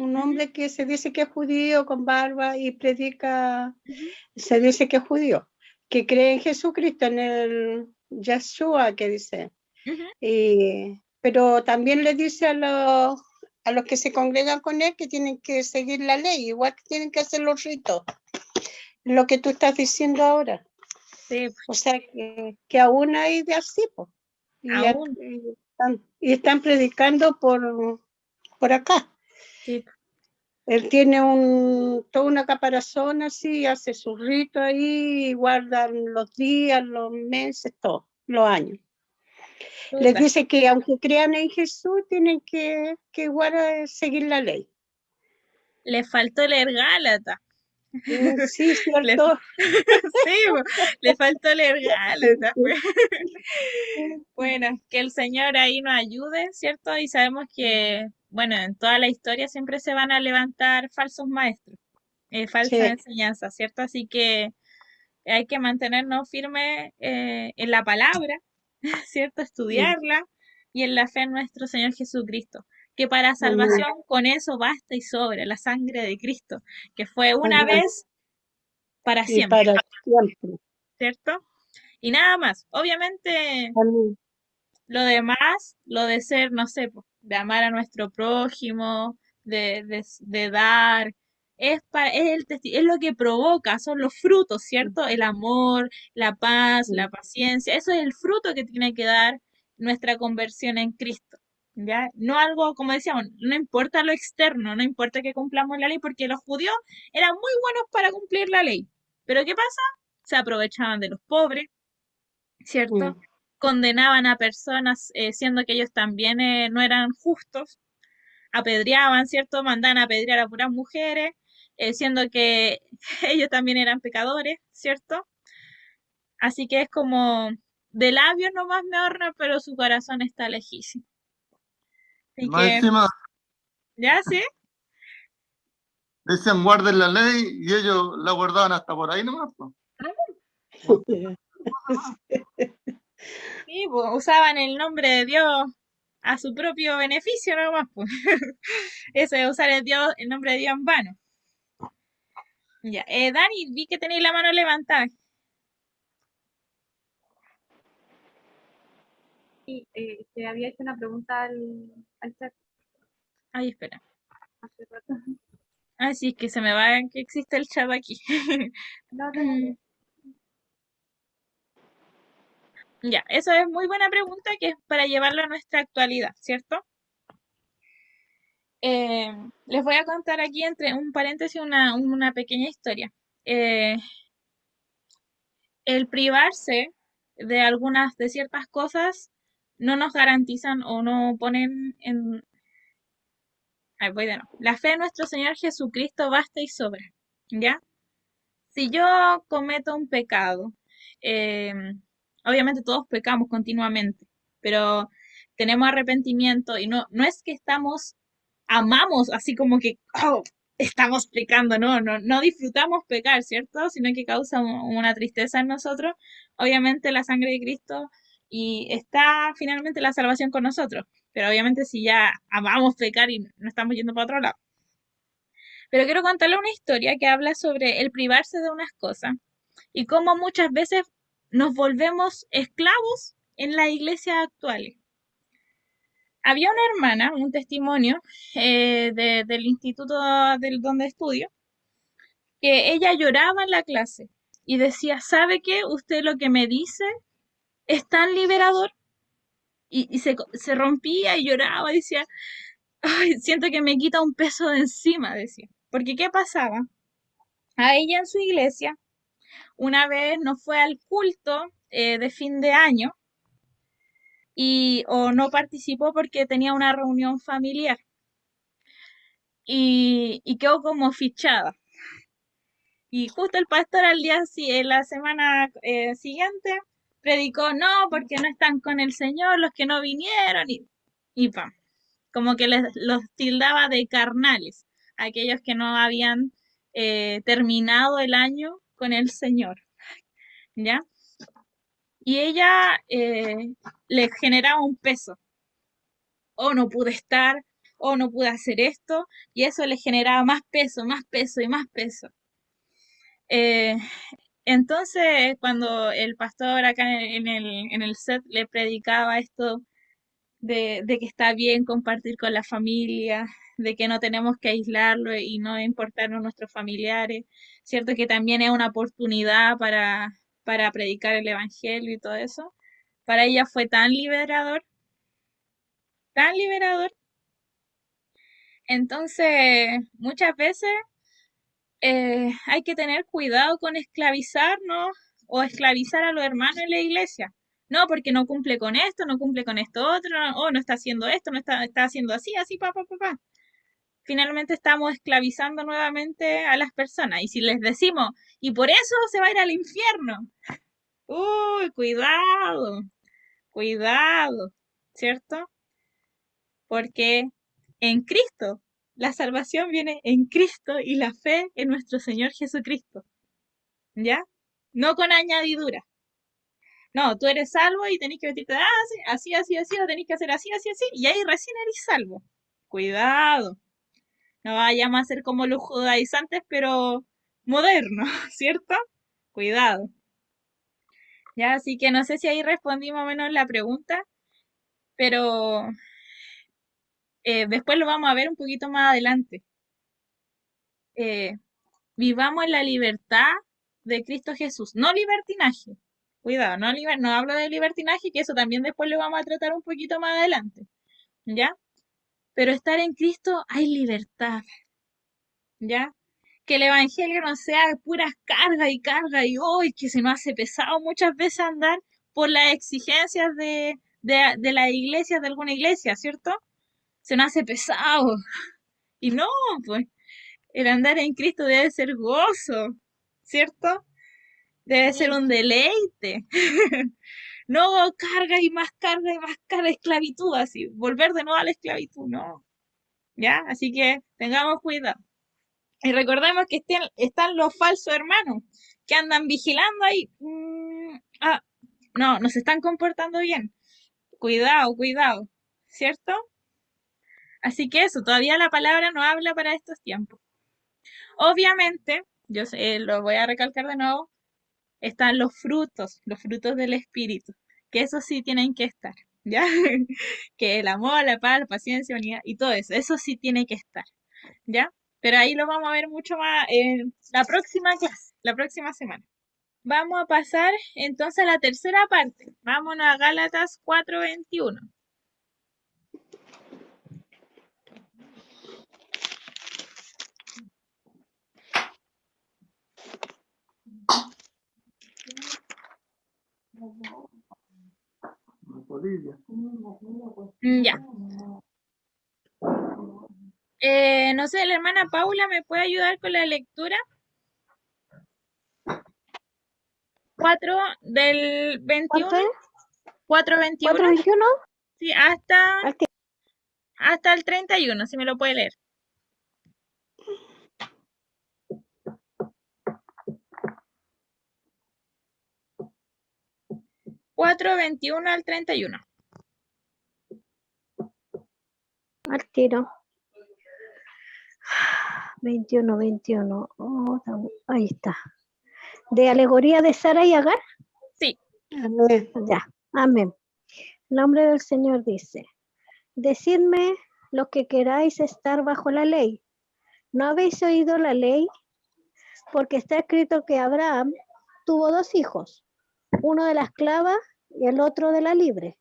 un Ujú, hombre que se dice que es judío con barba y predica, ujú, se dice que es judío, que cree en Jesucristo, en el Yeshua que dice. ujú. Pero también le dice a los que se congregan con él que tienen que seguir la ley, igual que tienen que hacer los ritos, lo que tú estás diciendo ahora. Sí, O sea, que aún hay de así, pues. Y, aún. y están predicando por acá. Sí, Él tiene toda una caparazón así, hace su rito ahí, y guardan los días, los meses, todo, los años. Les chuta. dice que aunque crean en Jesús, tienen que igual seguir la ley. Le faltó leer Gálatas. Sí, Le, cierto. sí, po, le faltó leer Gálatas, pues. Bueno, que el Señor ahí nos ayude, ¿cierto? Y sabemos que, bueno, en toda la historia siempre se van a levantar falsos maestros, falsas Sí, enseñanzas, ¿cierto? Así que hay que mantenernos firmes en la palabra, ¿cierto? Estudiarla y en la fe en nuestro Señor Jesucristo. Que para amén, salvación con eso basta y sobra la sangre de Cristo, que fue una amén. vez para Y siempre, para siempre. ¿cierto? Y nada más. Obviamente Amén. lo demás, lo de ser, no sé, po, de amar a nuestro prójimo, de dar, es lo que provoca, son los frutos, ¿cierto? El amor, la paz, la paciencia, eso es el fruto que tiene que dar nuestra conversión en Cristo. ¿Ya? No algo, como decíamos, no importa lo externo, no importa que cumplamos la ley, porque los judíos eran muy buenos para cumplir la ley. Pero ¿qué pasa? Se aprovechaban de los pobres, ¿cierto? Condenaban a personas siendo que ellos también no eran justos, apedreaban, ¿cierto? Mandaban a apedrear a puras mujeres, siendo que ellos también eran pecadores, ¿cierto? Así que es como de labios nomás me honra, pero su corazón está lejísimo. Y Así más que, encima ya sí, decían guarden la ley y ellos la guardaban hasta por ahí nomás, po. sí, pues, usaban el nombre de Dios a su propio beneficio nomás, pues. Eso es usar el nombre de Dios en vano. Ya, Dani, vi que tenéis la mano levantada. Y te había hecho una pregunta al chat Ay, espera. hace rato. Ah, sí, es que se me va que existe el chat aquí. No, Mm, ya, eso es muy buena pregunta que es para llevarlo a nuestra actualidad, ¿cierto? Eh, les voy a contar aquí entre un paréntesis una pequeña historia. Eh, el privarse de ciertas cosas, no nos garantizan o no ponen en... Ay, voy de nuevo. La fe en nuestro Señor Jesucristo basta y sobra, ¿ya? Si yo cometo un pecado, eh, obviamente todos pecamos continuamente, pero tenemos arrepentimiento y no es que amamos así como que "Oh, estamos pecando, no disfrutamos pecar, ¿cierto? Sino que causa una tristeza en nosotros. Obviamente la sangre de Cristo y está finalmente la salvación con nosotros, pero obviamente si ya amamos pecar y no estamos yendo para otro lado. Pero quiero contarle una historia que habla sobre el privarse de unas cosas y cómo muchas veces nos volvemos esclavos en las iglesias actuales. Había una hermana, un testimonio del instituto donde estudio, que ella lloraba en la clase y decía, ¿sabe qué? Usted lo que me dice es tan liberador. Y se rompía y lloraba y decía, ay, siento que me quita un peso de encima, decía. Porque ¿qué pasaba? A ella en su iglesia una vez no fue al culto de fin de año o no participó porque tenía una reunión familiar y quedó como fichada. Y justo el pastor en la semana siguiente predicó, no, porque no están con el Señor los que no vinieron y pam, como que los tildaba de carnales, aquellos que no habían terminado el año con el Señor, ¿ya? Y ella le generaba un peso. Oh, no pude estar, oh, no pude hacer esto, y eso le generaba más peso y más peso. Eh, entonces, cuando el pastor acá en el set le predicaba esto de que está bien compartir con la familia, de que no tenemos que aislarlo y no importarnos nuestros familiares, ¿cierto? Que también es una oportunidad para predicar el evangelio y todo eso. Para ella fue tan liberador. Entonces, muchas veces hay que tener cuidado con esclavizarnos o esclavizar a los hermanos en la iglesia. No, porque no cumple con esto, no cumple con esto otro, o no está haciendo esto, no está haciendo así, así, pa. Finalmente estamos esclavizando nuevamente a las personas. Y si les decimos, y por eso se va a ir al infierno, uy, cuidado, ¿cierto? Porque en Cristo, la salvación viene en Cristo y la fe en nuestro Señor Jesucristo, ¿ya? No con añadidura. No, tú eres salvo y tenés que vestirte así, lo tenés que hacer así, y ahí recién eres salvo. Cuidado. No vayamos a ser como los judaizantes, pero modernos, ¿cierto? Cuidado. Ya, así que no sé si ahí respondí más o menos la pregunta, pero después lo vamos a ver un poquito más adelante. Vivamos en la libertad de Cristo Jesús, no libertinaje. Cuidado, no hablo de libertinaje, que eso también después lo vamos a tratar un poquito más adelante, ¿ya? Pero estar en Cristo hay libertad, ¿ya? Que el Evangelio no sea puras carga y hoy que se nos hace pesado muchas veces andar por las exigencias de las iglesias, de alguna iglesia, ¿cierto? Se nos hace pesado. Y no, pues, el andar en Cristo debe ser gozo, ¿cierto? Debe ser un deleite. No carga y más carga, esclavitud, así, volver de nuevo a la esclavitud, no. ¿Ya? Así que tengamos cuidado. Y recordemos que están los falsos hermanos que andan vigilando ahí. No se están comportando bien. Cuidado, ¿cierto? Así que eso, todavía la palabra no habla para estos tiempos. Obviamente, yo lo voy a recalcar de nuevo, están los frutos del Espíritu, que eso sí tienen que estar, ¿ya? Que el amor, la paz, la paciencia, unidad y todo eso sí tiene que estar, ¿ya? Pero ahí lo vamos a ver mucho más en la próxima clase, la próxima semana. Vamos a pasar entonces a la tercera parte. Vámonos a Gálatas 4:21. Ya. No sé, la hermana Paula, ¿me puede ayudar con la lectura? 4 del 21. ¿Cuánto es? 4:21. ¿4:21? Sí, hasta Al que- el 31, si me lo puede leer. 4:21 al 31. Al tiro. 21. Ahí está. ¿De alegoría de Sara y Agar? Sí. Amén. Ya, amén. El nombre del Señor dice, decidme lo que queráis estar bajo la ley. ¿No habéis oído la ley? Porque está escrito que Abraham tuvo 2 hijos, uno de la esclava y el otro de la libre.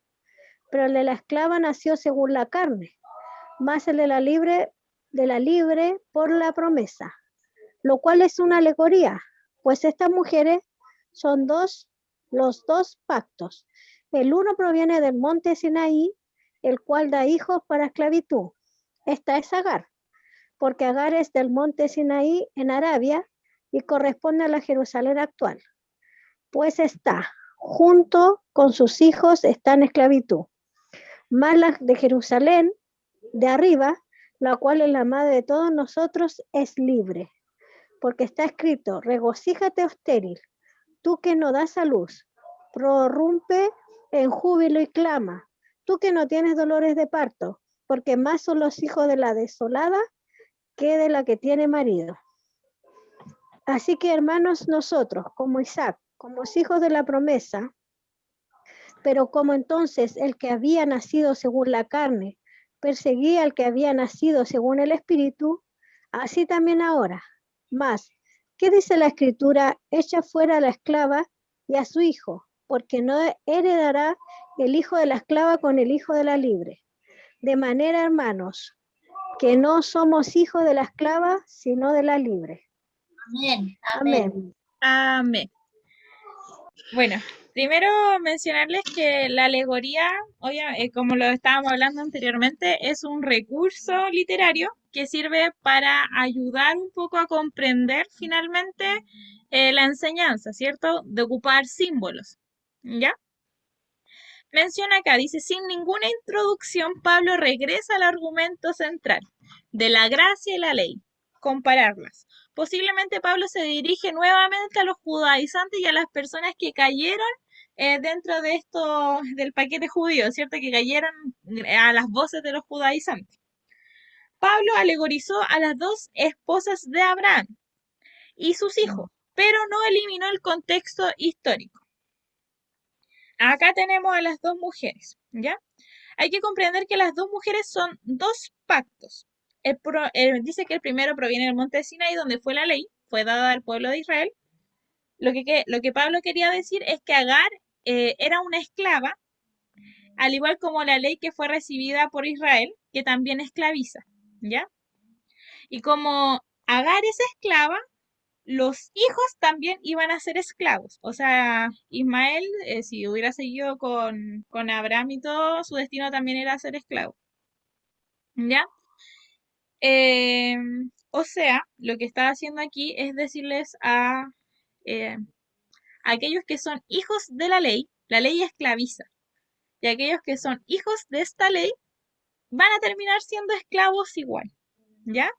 Pero el de la esclava nació según la carne, más el de la libre por la promesa, lo cual es una alegoría, pues estas mujeres son los dos pactos. El uno proviene del monte Sinaí, el cual da hijos para esclavitud. Esta es Agar, porque Agar es del monte Sinaí en Arabia y corresponde a la Jerusalén actual, pues está junto con sus hijos, está en esclavitud. Más la de Jerusalén de arriba, la cual es la madre de todos nosotros, es libre. Porque está escrito, regocíjate estéril, tú que no das a luz, prorrumpe en júbilo y clama, tú que no tienes dolores de parto, porque más son los hijos de la desolada que de la que tiene marido. Así que, hermanos, nosotros, como Isaac, como hijos de la promesa, pero como entonces el que había nacido según la carne perseguía al que había nacido según el Espíritu, así también ahora. Mas, ¿qué dice la Escritura? Echa fuera a la esclava y a su hijo, porque no heredará el hijo de la esclava con el hijo de la libre. De manera, hermanos, que no somos hijos de la esclava, sino de la libre. Amén. Amén. Amén. Bueno, primero mencionarles que la alegoría, como lo estábamos hablando anteriormente, es un recurso literario que sirve para ayudar un poco a comprender finalmente la enseñanza, ¿cierto? De ocupar símbolos, ¿ya? Menciona acá, dice, sin ninguna introducción, Pablo regresa al argumento central de la gracia y la ley, compararlas. Posiblemente Pablo se dirige nuevamente a los judaizantes y a las personas que cayeron dentro de esto, del paquete judío, ¿cierto? Que cayeron a las voces de los judaizantes. Pablo alegorizó a las dos esposas de Abraham y sus hijos, pero no eliminó el contexto histórico. Acá tenemos a las dos mujeres, ¿ya? Hay que comprender que las dos mujeres son dos pactos. Dice que el primero proviene del monte Sinaí, donde fue la ley, fue dada al pueblo de Israel. Lo que Pablo quería decir es que Agar era una esclava, al igual como la ley que fue recibida por Israel, que también esclaviza, ¿ya? Y como Agar es esclava, los hijos también iban a ser esclavos. O sea, Ismael, si hubiera seguido con Abraham y todo, su destino también era ser esclavo. ¿Ya? O sea, lo que está haciendo aquí es decirles a aquellos que son hijos de la ley esclaviza. Y aquellos que son hijos de esta ley van a terminar siendo esclavos igual. ¿Ya?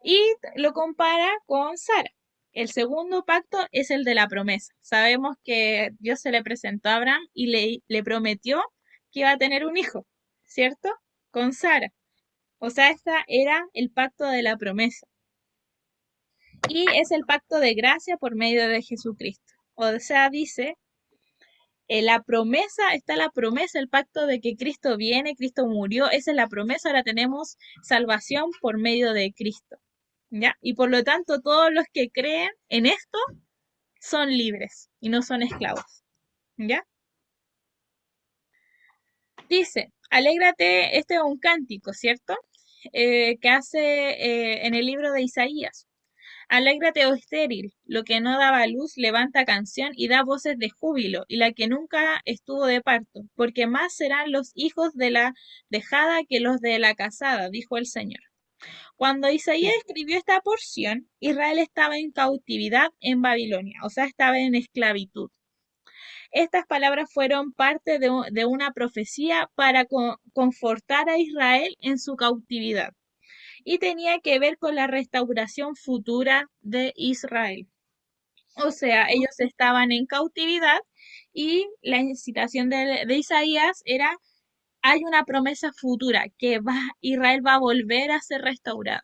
Y lo compara con Sara. El segundo pacto es el de la promesa. Sabemos que Dios se le presentó a Abraham y le prometió que iba a tener un hijo, ¿cierto? Con Sara. O sea, este era el pacto de la promesa. Y es el pacto de gracia por medio de Jesucristo. O sea, dice, la promesa, está la promesa, el pacto de que Cristo viene, Cristo murió, esa es la promesa, ahora tenemos salvación por medio de Cristo. ¿Ya? Y por lo tanto, todos los que creen en esto son libres y no son esclavos. ¿Ya? Dice, alégrate, este es un cántico, ¿cierto? Que hace en el libro de Isaías. Alégrate, oh estéril, lo que no daba luz levanta canción y da voces de júbilo, y la que nunca estuvo de parto, porque más serán los hijos de la dejada que los de la casada, dijo el Señor. Cuando Isaías escribió esta porción, Israel estaba en cautividad en Babilonia, o sea, estaba en esclavitud. Estas palabras fueron parte de una profecía para confortar a Israel en su cautividad y tenía que ver con la restauración futura de Israel. O sea, ellos estaban en cautividad y la incitación de Isaías era, hay una promesa futura que Israel va a volver a ser restaurada.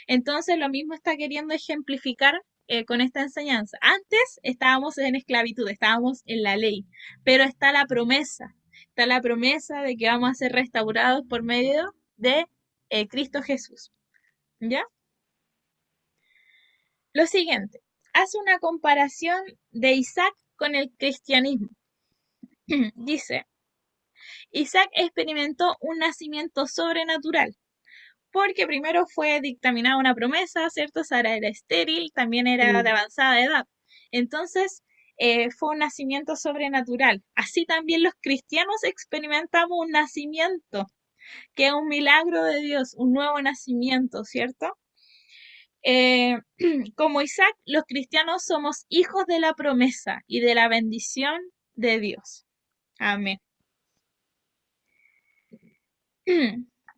Entonces lo mismo está queriendo ejemplificar con esta enseñanza. Antes estábamos en esclavitud, estábamos en la ley, pero está la promesa de que vamos a ser restaurados por medio de Cristo Jesús. ¿Ya? Lo siguiente, hace una comparación de Isaac con el cristianismo. Dice, Isaac experimentó un nacimiento sobrenatural, porque primero fue dictaminada una promesa, ¿cierto? Sara era estéril, también era de avanzada edad. Entonces, fue un nacimiento sobrenatural. Así también los cristianos experimentamos un nacimiento, que es un milagro de Dios, un nuevo nacimiento, ¿cierto? Como Isaac, los cristianos somos hijos de la promesa y de la bendición de Dios. Amén.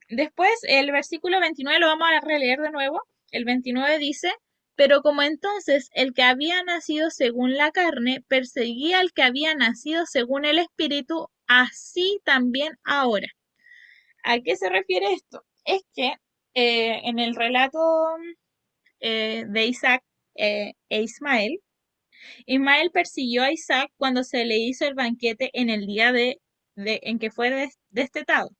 Después, el versículo 29 lo vamos a releer de nuevo. El 29 dice, pero como entonces el que había nacido según la carne perseguía al que había nacido según el Espíritu, así también ahora. ¿A qué se refiere esto? Es que en el relato de Isaac e Ismael, Ismael persiguió a Isaac cuando se le hizo el banquete en el día en que fue destetado.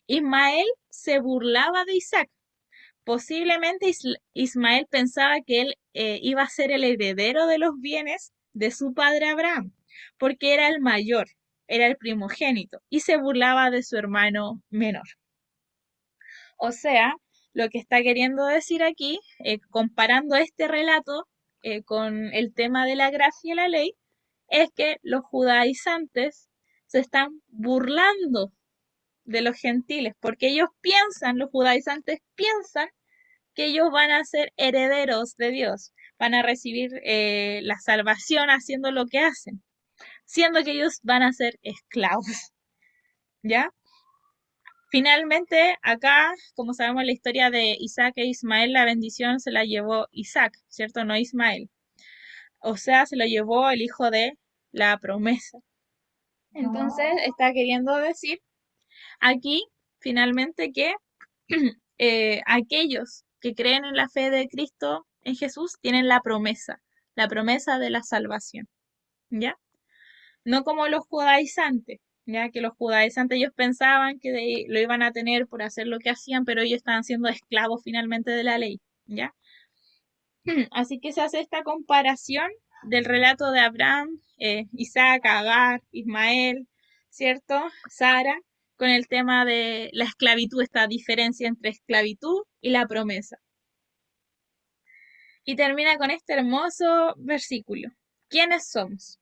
Ismael se burlaba de Isaac. Posiblemente Ismael pensaba que él iba a ser el heredero de los bienes de su padre Abraham, porque era el mayor, era el primogénito, y se burlaba de su hermano menor. O sea, lo que está queriendo decir aquí, comparando este relato con el tema de la gracia y la ley, es que los judaizantes se están burlando de los gentiles, porque ellos piensan, los judaizantes piensan que ellos van a ser herederos de Dios, van a recibir la salvación haciendo lo que hacen, siendo que ellos van a ser esclavos, ¿ya? Finalmente, acá, como sabemos la historia de Isaac e Ismael, la bendición se la llevó Isaac, ¿cierto? No Ismael. O sea, se lo llevó el hijo de la promesa. Entonces, está queriendo decir aquí, finalmente, que aquellos que creen en la fe de Cristo en Jesús tienen la promesa de la salvación, ¿ya? No como los judaizantes, ya que los judaizantes ellos pensaban que lo iban a tener por hacer lo que hacían, pero ellos estaban siendo esclavos finalmente de la ley, ¿ya? Así que se hace esta comparación del relato de Abraham, Isaac, Agar, Ismael, ¿cierto? Sara, con el tema de la esclavitud, esta diferencia entre esclavitud y la promesa. Y termina con este hermoso versículo. ¿Quiénes somos?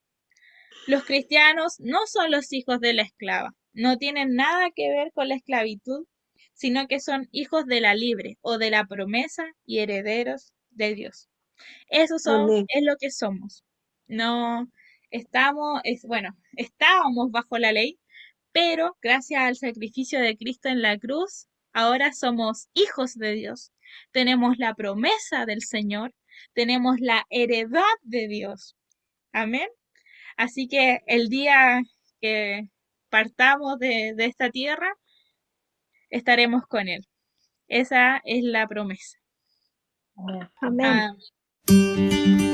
Los cristianos no son los hijos de la esclava, no tienen nada que ver con la esclavitud, sino que son hijos de la libre o de la promesa y herederos de Dios. Eso Amén. es lo que somos. No estábamos bajo la ley, pero gracias al sacrificio de Cristo en la cruz, ahora somos hijos de Dios. Tenemos la promesa del Señor, tenemos la heredad de Dios. Amén. Así que el día que partamos de esta tierra, estaremos con Él. Esa es la promesa. Amén. Amén.